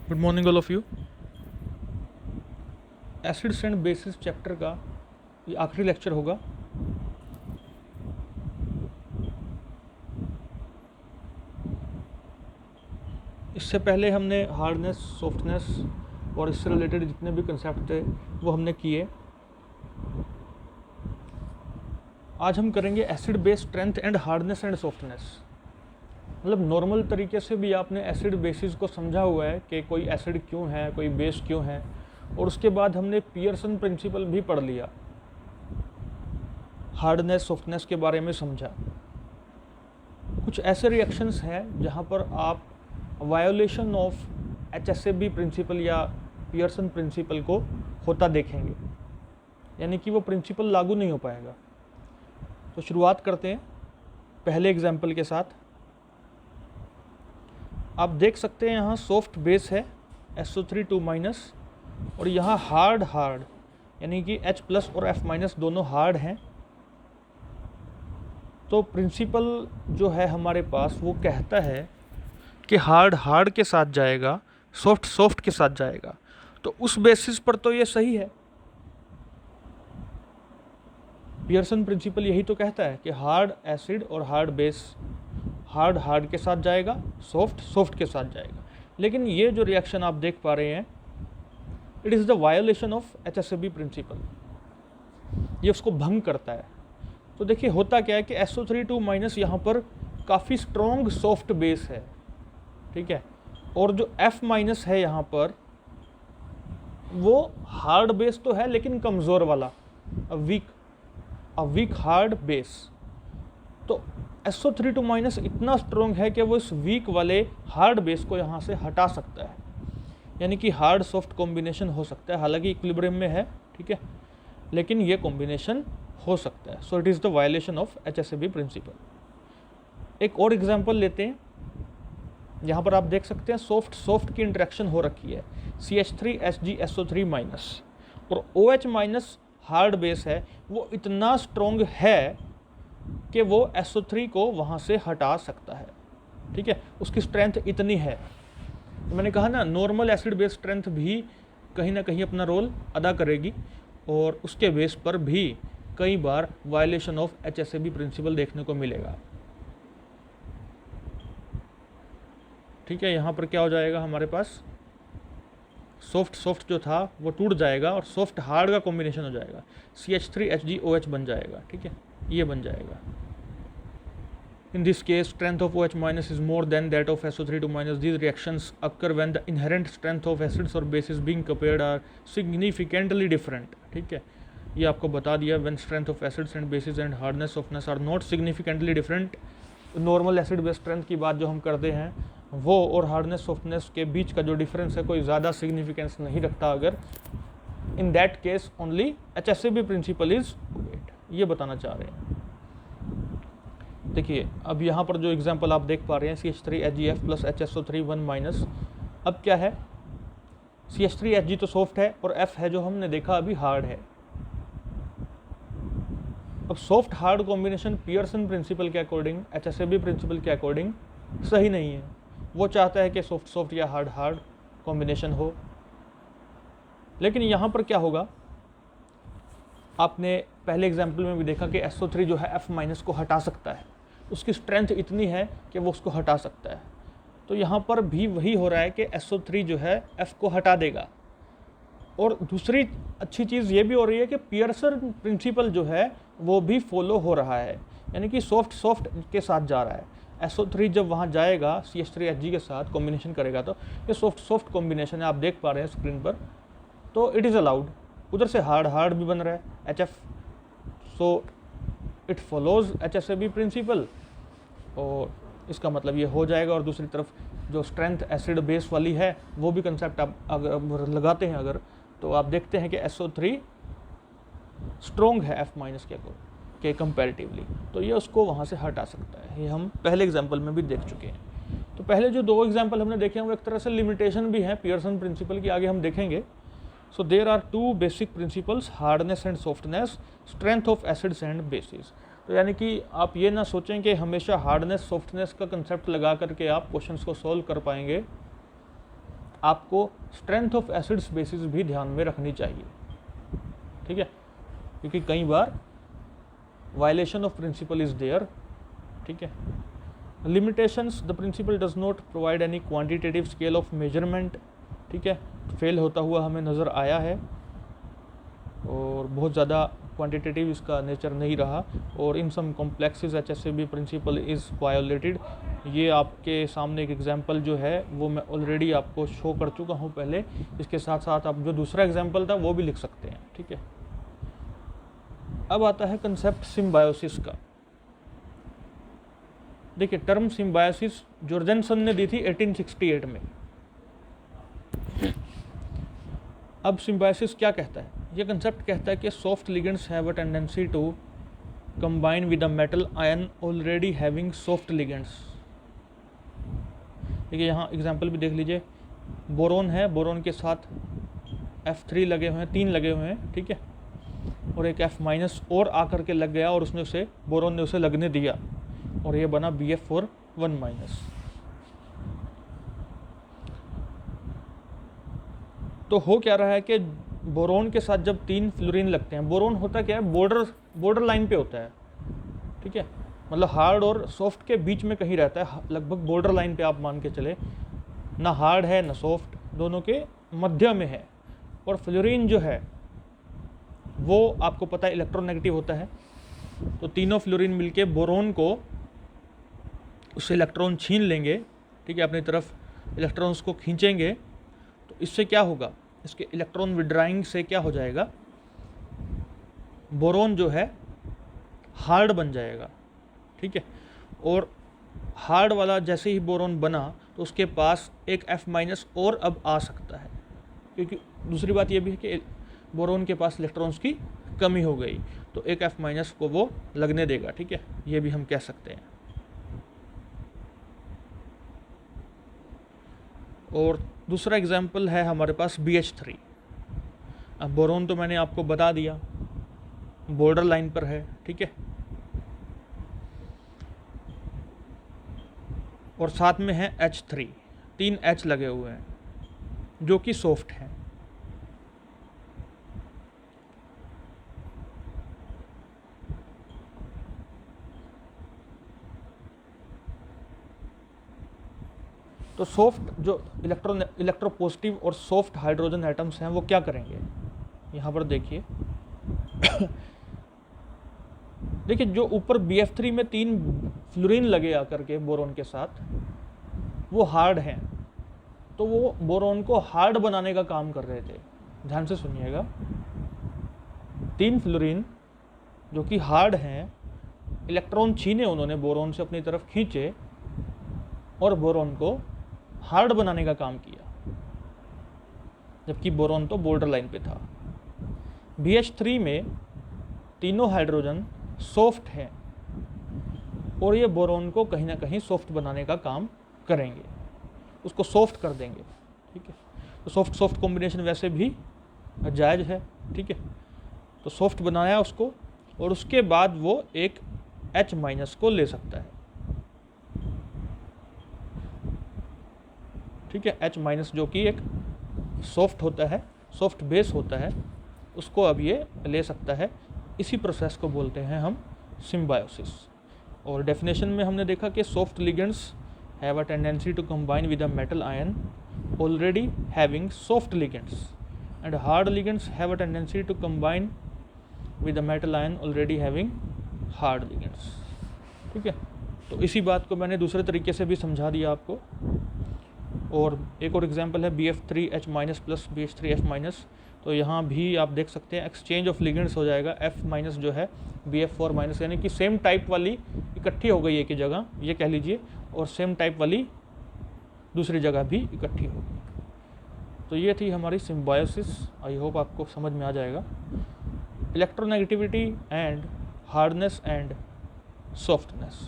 Good morning all of you. Acids and bases chapter का ये आखिरी लेक्चर होगा। इससे पहले हमने हार्डनेस, सॉफ्टनेस और इससे रिलेटेड जितने भी कंसेप्ट थे वो हमने किए। आज हम करेंगे acid base strength and hardness and softness. मतलब नॉर्मल तरीके से भी आपने एसिड बेसिस को समझा हुआ है कि कोई एसिड क्यों है, कोई बेस क्यों है, और उसके बाद हमने पियर्सन प्रिंसिपल भी पढ़ लिया, हार्डनेस सॉफ्टनेस के बारे में समझा। कुछ ऐसे रिएक्शंस हैं जहाँ पर आप वायोलेशन ऑफ HSAB प्रिंसिपल या पियर्सन प्रिंसिपल को होता देखेंगे, यानी कि वो प्रिंसिपल लागू नहीं हो पाएगा। तो शुरुआत करते हैं पहले एग्जाम्पल के साथ। आप देख सकते हैं यहाँ सॉफ्ट बेस है SO3 2- और यहाँ हार्ड यानी कि H+ और F- दोनों हार्ड हैं। तो प्रिंसिपल जो है हमारे पास वो कहता है कि हार्ड के साथ जाएगा, सॉफ्ट के साथ जाएगा। तो उस बेसिस पर तो ये सही है। पियर्सन प्रिंसिपल यही तो कहता है कि हार्ड एसिड और हार्ड बेस हार्ड के साथ जाएगा, सॉफ्ट के साथ जाएगा। लेकिन ये जो रिएक्शन आप देख पा रहे हैं, it is the violation of HSAB principle. ये उसको भंग करता है। तो देखिए होता क्या है कि SO3 2- यहाँ पर काफ़ी स्ट्रॉन्ग सॉफ्ट बेस है, ठीक है, और जो F- है यहाँ पर वो हार्ड बेस तो है लेकिन कमज़ोर वाला, अ वीक हार्ड बेस। तो SO3 2- इतना स्ट्रॉन्ग है कि वो इस वीक वाले हार्ड बेस को यहाँ से हटा सकता है, यानी कि हार्ड सॉफ्ट कॉम्बिनेशन हो सकता है। हालांकि इक्विलिब्रियम में है, ठीक है, लेकिन ये कॉम्बिनेशन हो सकता है। So it is the violation of HSAB principle. एक और एग्जांपल लेते हैं। यहाँ पर आप देख सकते हैं सॉफ्ट की इंटरेक्शन हो रखी है, CH3HgSO3- और OH- हार्ड बेस है, वो इतना स्ट्रॉन्ग है कि वो SO3 को वहाँ से हटा सकता है, ठीक है, उसकी स्ट्रेंथ इतनी है। तो मैंने कहा ना, नॉर्मल एसिड बेस स्ट्रेंथ भी कहीं ना कहीं अपना रोल अदा करेगी, और उसके बेस पर भी कई बार वायलेशन ऑफ HSAB प्रिंसिपल देखने को मिलेगा, ठीक है। यहाँ पर क्या हो जाएगा, हमारे पास सॉफ्ट जो था वो टूट जाएगा और सॉफ्ट हार्ड का कॉम्बिनेशन हो जाएगा, CH3HgOH बन जाएगा, ठीक है, ये बन जाएगा। In this case, strength of OH- is more than that of SO3 2-. These reactions occur when the inherent strength of acids or bases being compared are significantly different, ठीक है। ये आपको बता दिया, when strength of acids and bases and hardness softness are not significantly different। Normal acid base strength की बात जो हम करते हैं वो और हार्डनेस सॉफ्टनेस के बीच का जो डिफरेंस है कोई ज़्यादा सिग्निफिकेंस नहीं रखता। अगर in that case only HSAB principle is obeyed, ये बताना चाह रहे हैं। देखिए अब यहाँ पर जो एग्जांपल आप देख पा रहे हैं, CH3HgF + HSO3 1-। अब क्या है, CH3Hg तो सॉफ्ट है और F है जो हमने देखा अभी हार्ड है। अब soft hard combination Pearson principle के अकॉर्डिंग, HSAB प्रिंसिपल के अकॉर्डिंग सही नहीं है। वो चाहता है कि सॉफ्ट या हार्ड कॉम्बिनेशन हो। लेकिन यहाँ पर क्या होगा, आपने पहले एग्जाम्पल में भी देखा कि SO3 जो है F- को हटा सकता है, उसकी स्ट्रेंथ इतनी है कि वो उसको हटा सकता है। तो यहाँ पर भी वही हो रहा है कि SO3 जो है F को हटा देगा। और दूसरी अच्छी चीज़ ये भी हो रही है कि पियर्सन प्रिंसिपल जो है वो भी फॉलो हो रहा है, यानी कि सॉफ्ट के साथ जा रहा है। SO3 जब वहाँ जाएगा CH3Hg के साथ कॉम्बिनेशन करेगा तो ये सॉफ्ट कॉम्बिनेशन है, आप देख पा रहे हैं स्क्रीन पर। तो इट इज़ अलाउड। उधर से हार्ड भी बन रहा है HF, सो इट फॉलोज HSAB प्रिंसिपल, और इसका मतलब ये हो जाएगा। और दूसरी तरफ जो स्ट्रेंथ एसिड बेस वाली है वो भी कंसेप्ट आप अगर लगाते हैं अगर, तो आप देखते हैं कि SO3 स्ट्रॉन्ग है F- के कंपैरेटिवली, तो ये उसको वहाँ से हटा सकता है। ये हम पहले एग्जाम्पल में भी देख चुके हैं। तो पहले जो दो एग्जाम्पल हमने देखे हैं वो एक तरह से लिमिटेशन भी है पियर्सन प्रिंसिपल की, आगे हम देखेंगे। So there are two basic principles, hardness and softness, strength of acids and bases। तो यानी कि आप ये ना सोचें कि हमेशा हार्डनेस सॉफ्टनेस का कंसेप्ट लगा करके आप क्वेश्चंस को सॉल्व कर पाएंगे। आपको स्ट्रेंथ ऑफ एसिड्स बेसिस भी ध्यान में रखनी चाहिए, ठीक है, क्योंकि कई बार violation of principle is there, ठीक है। Limitations, the principle does not provide any quantitative scale of measurement, ठीक है, फेल होता हुआ हमें नज़र आया है और बहुत ज़्यादा क्वांटिटेटिव इसका नेचर नहीं रहा, और in some complexes HSAB principle is violated. ये आपके सामने एक एग्जांपल जो है वो मैं ऑलरेडी आपको शो कर चुका हूँ पहले, इसके साथ साथ आप जो दूसरा एग्जांपल था वो भी लिख सकते हैं, ठीक है। अब आता है कंसेप्ट सिम्बायोसिस का। देखिए, टर्म सिम्बायोसिस जॉर्जेनसन ने दी थी 1868 में। अब सिम्बायोसिस क्या कहता है? ये कंसेप्ट कहता है कि soft ligands have a tendency to combine with a metal ion already having soft ligands. देखिए, यहाँ एग्जांपल भी देख लीजिए, बोरोन है, बोरोन के साथ F3 लगे हुए हैं, 3 लगे हुए हैं, ठीक है, और एक F- और आकर के लग गया और उसने उसे, बोरोन ने उसे लगने दिया और ये बना BF4 1-। तो हो क्या रहा है कि बोरोन के साथ जब 3 फ्लोरीन लगते हैं, बोरोन होता क्या है, बॉर्डर लाइन पे होता है, ठीक है, मतलब हार्ड और सॉफ्ट के बीच में कहीं रहता है, लगभग बॉर्डर लाइन पे आप मान के चले, ना हार्ड है ना सॉफ्ट, दोनों के मध्य में है। और फ्लोरीन जो है वो आपको पता है इलेक्ट्रोनेगेटिव होता है, तो तीनों फ्लोरीन मिलके बोरोन को उससे इलेक्ट्रॉन छीन लेंगे, ठीक है, अपनी तरफ इलेक्ट्रॉन्स को खींचेंगे, तो इससे क्या होगा, इसके इलेक्ट्रॉन विड्राइंग से क्या हो जाएगा, बोरोन जो है हार्ड बन जाएगा, ठीक है। और हार्ड वाला जैसे ही बोरोन बना तो उसके पास एक F- और अब आ सकता है, क्योंकि दूसरी बात ये भी है कि बोरोन के पास इलेक्ट्रॉन्स की कमी हो गई, तो एक F- को वो लगने देगा, ठीक है, ये भी हम कह सकते हैं। और दूसरा एग्जाम्पल है हमारे पास BH3। अब बोरोन तो मैंने आपको बता दिया बॉर्डर लाइन पर है, ठीक है, और साथ में है H3, 3 H लगे हुए हैं जो कि सॉफ्ट हैं। तो सॉफ्ट जो इलेक्ट्रोपॉजिटिव और सॉफ्ट हाइड्रोजन एटम्स हैं वो क्या करेंगे, यहाँ पर देखिए देखिए, जो ऊपर BF3 में 3 फ्लोरीन लगे आकर के बोरोन के साथ, वो हार्ड हैं, तो वो बोरोन को हार्ड बनाने का काम कर रहे थे। ध्यान से सुनिएगा, 3 फ्लोरीन जो कि हार्ड हैं, इलेक्ट्रॉन छीने उन्होंने बोरोन से, अपनी तरफ खींचे और बोरोन को हार्ड बनाने का काम किया, जबकि बोरोन तो बॉर्डर लाइन पे था। BH3 में तीनों हाइड्रोजन सॉफ्ट हैं और ये बोरोन को कहीं ना कहीं सॉफ्ट बनाने का काम करेंगे, उसको सॉफ्ट कर देंगे, ठीक है। तो सॉफ्ट सॉफ्ट कॉम्बिनेशन वैसे भी जायज़ है, ठीक है, तो सॉफ्ट बनाया उसको और उसके बाद वो एक H- को ले सकता है, ठीक है। H- जो कि एक सॉफ्ट होता है, सॉफ्ट बेस होता है, उसको अब ये ले सकता है। इसी प्रोसेस को बोलते हैं हम सिम्बायोसिस। और डेफिनेशन में हमने देखा कि soft ligands have a tendency to combine with a metal ion already having soft ligands and hard ligands have a tendency to combine with a metal ion already having hard ligands, ठीक है। तो इसी बात को मैंने दूसरे तरीके से भी समझा दिया आपको। और एक और एग्जांपल है BF3H- प्लस BH3F-। तो यहाँ भी आप देख सकते हैं एक्सचेंज ऑफ लिगेंड्स हो जाएगा, F- जो है BF4-, यानी कि सेम टाइप वाली इकट्ठी हो गई एक ही जगह, ये कह लीजिए, और सेम टाइप वाली दूसरी जगह भी इकट्ठी होगी। तो ये थी हमारी सिम्बायोसिस, आई होप आपको समझ में आ जाएगा। Electronegativity and hardness and softness,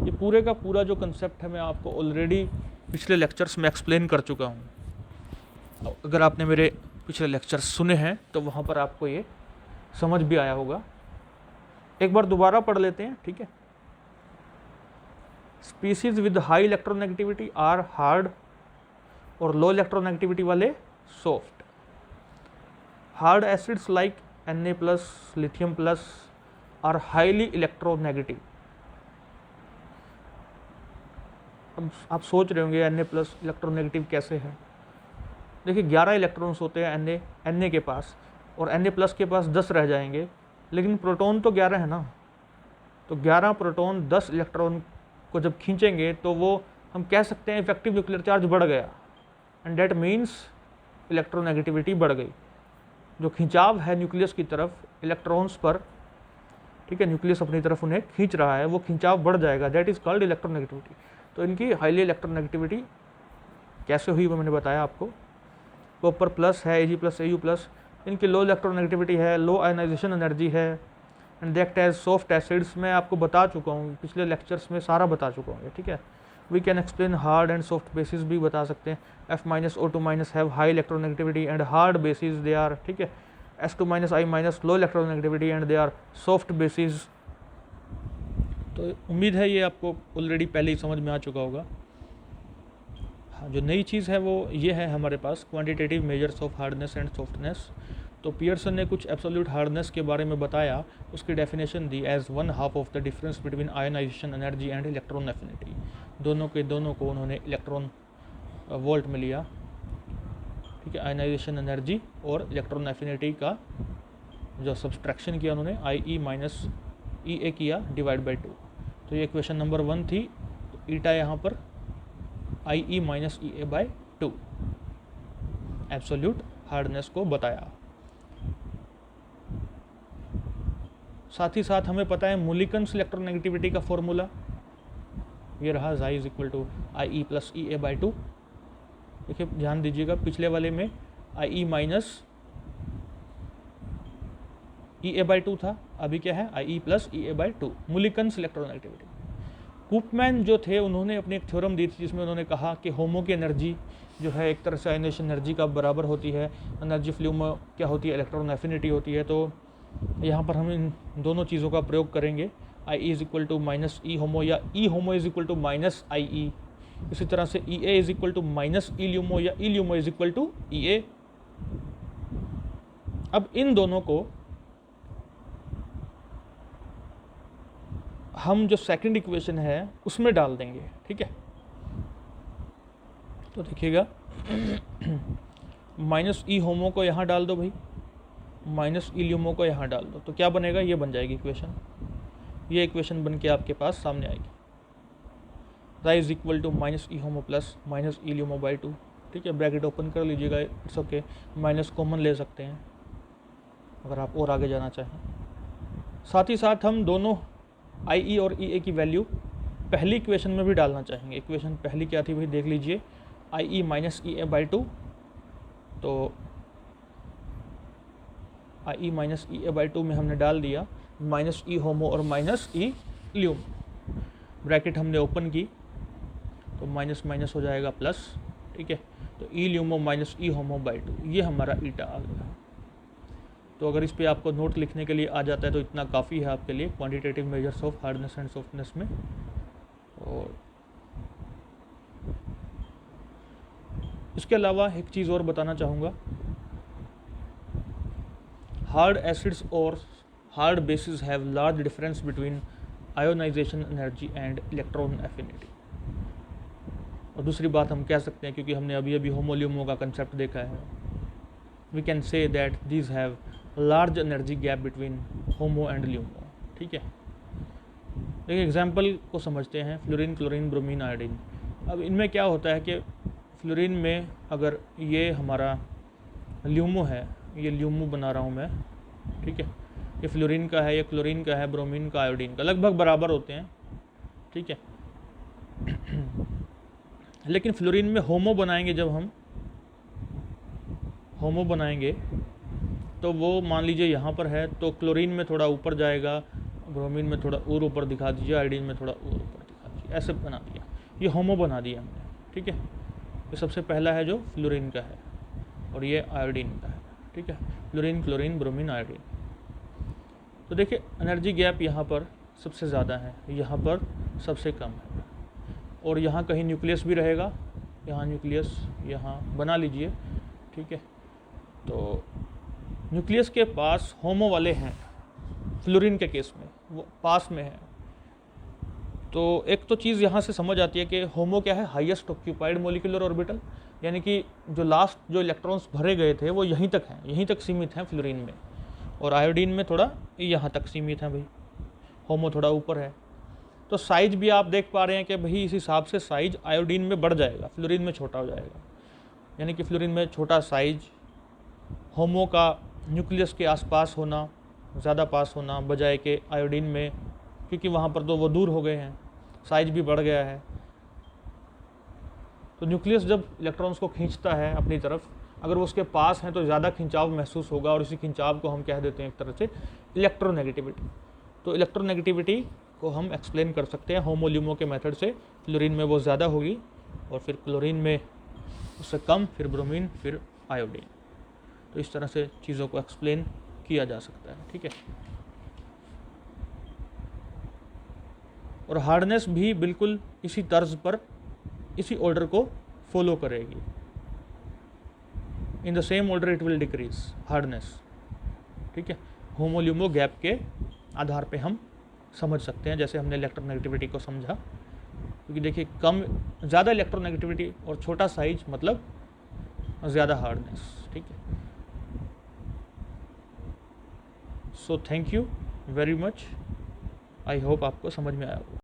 ये पूरे का पूरा जो कंसेप्ट है मैं आपको ऑलरेडी पिछले लेक्चर्स में एक्सप्लेन कर चुका हूँ। अगर आपने मेरे पिछले लेक्चर्स सुने हैं तो वहाँ पर आपको ये समझ भी आया होगा। एक बार दोबारा पढ़ लेते हैं, ठीक है। Species with high electronegativity are hard और लो इलेक्ट्रोनेगेटिविटी वाले soft. Hard acids like Na plus, lithium plus are highly electronegative. अब आप सोच रहे होंगे Na प्लस इलेक्ट्रोनेगेटिव कैसे है। देखिए 11 इलेक्ट्रॉन्स होते हैं Na के पास, और Na प्लस के पास 10 रह जाएंगे, लेकिन प्रोटॉन तो 11 है ना, तो 11 प्रोटॉन 10 इलेक्ट्रॉन को जब खींचेंगे तो वो हम कह सकते हैं इफेक्टिव न्यूक्लियर चार्ज बढ़ गया, एंड दैट मीन्स इलेक्ट्रोनेगेटिविटी बढ़ गई। जो खिंचाव है न्यूक्लियस की तरफ इलेक्ट्रॉन्स पर, ठीक है, न्यूक्लियस अपनी तरफ उन्हें खींच रहा है, वो खिंचाव बढ़ जाएगा, दैट इज़ कॉल्ड इलेक्ट्रोनेगेटिविटी। तो इनकी हाईली इलेक्ट्रोनेगेटिविटी कैसे हुई वो मैंने बताया आपको। कॉपर प्लस है, Ag प्लस, Au प्लस, इनकी लो इलेक्ट्रोनेगेटिविटी है, लो आयनाइजेशन एनर्जी है, and they act as soft acids. मैं आपको बता चुका हूँ, पिछले लेक्चर्स में सारा बता चुका हूँ, ठीक है। We can explain hard and soft bases भी बता सकते हैं। F minus O2 minus have high electronegativity and hard bases they are, ठीक है। S2 minus I minus low electronegativity and they are soft bases. तो उम्मीद है ये आपको ऑलरेडी पहले ही समझ में आ चुका होगा। हाँ, जो नई चीज़ है वो ये है हमारे पास quantitative measures of hardness and softness. तो पियर्सन ने कुछ एब्सोल्यूट हार्डनेस के बारे में बताया, उसकी डेफिनेशन दी as 1/2 of the difference between ionisation energy and electron affinity. दोनों को उन्होंने इलेक्ट्रॉन वोल्ट में लिया, ठीक है। आयोनाइजेशन एनर्जी और इलेक्ट्रॉन एफिनिटी का जो सब्सट्रैक्शन किया उन्होंने IE माइनस EA किया डिवाइड बाई 2। तो ये इक्वेशन नंबर 1 थी। तो ईटा यहाँ पर IE minus EA by 2 absolute hardness को बताया। साथ ही साथ हमें पता है मुलिकन्स इलेक्ट्रोनेगेटिविटी का फॉर्मूला ये रहा, Xi is equal to IE plus EA by 2। देखिए ध्यान दीजिएगा, पिछले वाले में IE माइनस EA बाई 2 था, अभी क्या है IE plus EA by 2 Mulliken's electronegativity. Koopmans जो थे उन्होंने अपनी एक थ्योरम दी थी जिसमें उन्होंने कहा कि होमो की एनर्जी जो है एक तरह से आयनेशन एनर्जी का बराबर होती है, एनर्जी फ्लूम क्या होती है, इलेक्ट्रॉन एफिनिटी होती है। तो यहाँ पर हम इन दोनों चीज़ों का प्रयोग करेंगे, IE is equal to minus E HOMO या E HOMO is equal to minus IE। इसी तरह से EA is equal to minus E LUMO या E LUMO is equal to EA। अब इन दोनों को हम जो सेकंड इक्वेशन है उसमें डाल देंगे, ठीक है। तो देखिएगा माइनस ई होमो को यहाँ डाल दो भाई, माइनस ई ल्यूमो को यहाँ डाल दो, तो क्या बनेगा, ये बन जाएगी इक्वेशन। ये इक्वेशन बन के आपके पास सामने आएगी। Xi is equal to minus E HOMO plus minus E LUMO by 2, ठीक है। ब्रैकेट ओपन कर लीजिएगा, इट्स ओके, माइनस कॉमन ले सकते हैं अगर आप और आगे जाना चाहें। साथ ही साथ हम दोनों IE और EA की वैल्यू पहली इक्वेशन में भी डालना चाहेंगे। इक्वेशन पहली क्या थी भाई, देख लीजिए, IE माइनस EA बाई 2। तो IE माइनस EA बाई 2 में हमने डाल दिया माइनस ई होमो और माइनस ई ल्यूम। ब्रैकेट हमने ओपन की तो माइनस माइनस हो जाएगा प्लस, ठीक है। तो E LUMO minus E HOMO by 2, ये हमारा ईटा आ गया। तो अगर इस पे आपको नोट लिखने के लिए आ जाता है तो इतना काफ़ी है आपके लिए quantitative measures of hardness and softness में। और इसके अलावा एक चीज़ और बताना चाहूँगा, हार्ड एसिड्स और hard bases have large difference between ionisation energy and electron affinity. और दूसरी बात हम कह सकते हैं, क्योंकि हमने अभी अभी होमोल्यूमो का कंसेप्ट देखा है, we can say that these have large energy gap between HOMO and LUMO, ठीक है। देखिए एग्जाम्पल को समझते हैं, फ्लोरीन, क्लोरीन, ब्रोमीन, आयोडीन। अब इनमें क्या होता है कि फ्लोरीन में अगर ये हमारा ल्यूमो है, ये ल्यूमो बना रहा हूँ मैं, ठीक है, ये फ्लोरीन का है, ये क्लोरीन का है, ब्रोमीन का, आयोडीन का, लगभग बराबर होते हैं, ठीक है। लेकिन फ्लोरीन में होमो बनाएंगे, जब हम होमो बनाएंगे तो वो मान लीजिए यहाँ पर है, तो क्लोरीन में थोड़ा ऊपर जाएगा, ब्रोमीन में थोड़ा और ऊपर दिखा दीजिए, आयोडीन में थोड़ा और ऊपर दिखा दीजिए, ऐसे बना दिया, ये होमो बना दिया हमने, ठीक है। ये सबसे पहला है जो फ्लोरीन का है और ये आयोडीन का है, ठीक है। Fluorine, chlorine, bromine, iodine. तो देखिए एनर्जी गैप यहाँ पर सबसे ज़्यादा है, यहाँ पर सबसे कम है, और यहाँ कहीं न्यूक्लियस भी रहेगा, यहाँ न्यूक्लियस यहाँ बना लीजिए, ठीक है। तो न्यूक्लियस के पास होमो वाले हैं, फ्लोरीन के केस में वो पास में है। तो एक तो चीज़ यहाँ से समझ आती है कि होमो क्या है, हाईएस्ट ऑक्यूपाइड मोलिकुलर ऑर्बिटल, यानी कि जो लास्ट जो इलेक्ट्रॉन्स भरे गए थे वो यहीं तक हैं, यहीं तक सीमित हैं फ्लोरीन में, और आयोडीन में थोड़ा यहाँ तक सीमित हैं भाई, होमो थोड़ा ऊपर है। तो साइज भी आप देख पा रहे हैं कि भाई इस हिसाब से साइज आयोडीन में बढ़ जाएगा, फ्लोरीन में छोटा हो जाएगा, यानी कि फ्लोरीन में छोटा साइज, होमो का न्यूक्लियस के आसपास होना, ज़्यादा पास होना, बजाय के आयोडीन में, क्योंकि वहाँ पर तो वो दूर हो गए हैं, साइज भी बढ़ गया है। तो न्यूक्लियस जब इलेक्ट्रॉन्स को खींचता है अपनी तरफ, अगर वो उसके पास हैं तो ज़्यादा खिंचाव महसूस होगा, और इसी खिंचाव को हम कह देते हैं एक तरह से इलेक्ट्रोनेगेटिविटी। तो इलेक्ट्रोनेगेटिविटी को हम एक्सप्लेन कर सकते हैं होमो-ल्यूमो के मेथड से। फ्लोरीन में वो ज़्यादा होगी और फिर क्लोरीन में उससे कम, फिर ब्रोमीन, फिर आयोडीन। तो इस तरह से चीज़ों को एक्सप्लेन किया जा सकता है, ठीक है। और हार्डनेस भी बिल्कुल इसी तर्ज पर, इसी ऑर्डर को फॉलो करेगी। In the same order it will decrease hardness, ठीक है। होमो-ल्यूमो गैप के आधार पे हम समझ सकते हैं, जैसे हमने इलेक्ट्रोनेगेटिविटी को समझा, क्योंकि देखिए कम ज़्यादा इलेक्ट्रोनेगेटिविटी और छोटा साइज मतलब ज़्यादा हार्डनेस, ठीक है। So thank you very much, I hope आपको समझ में आया होगा।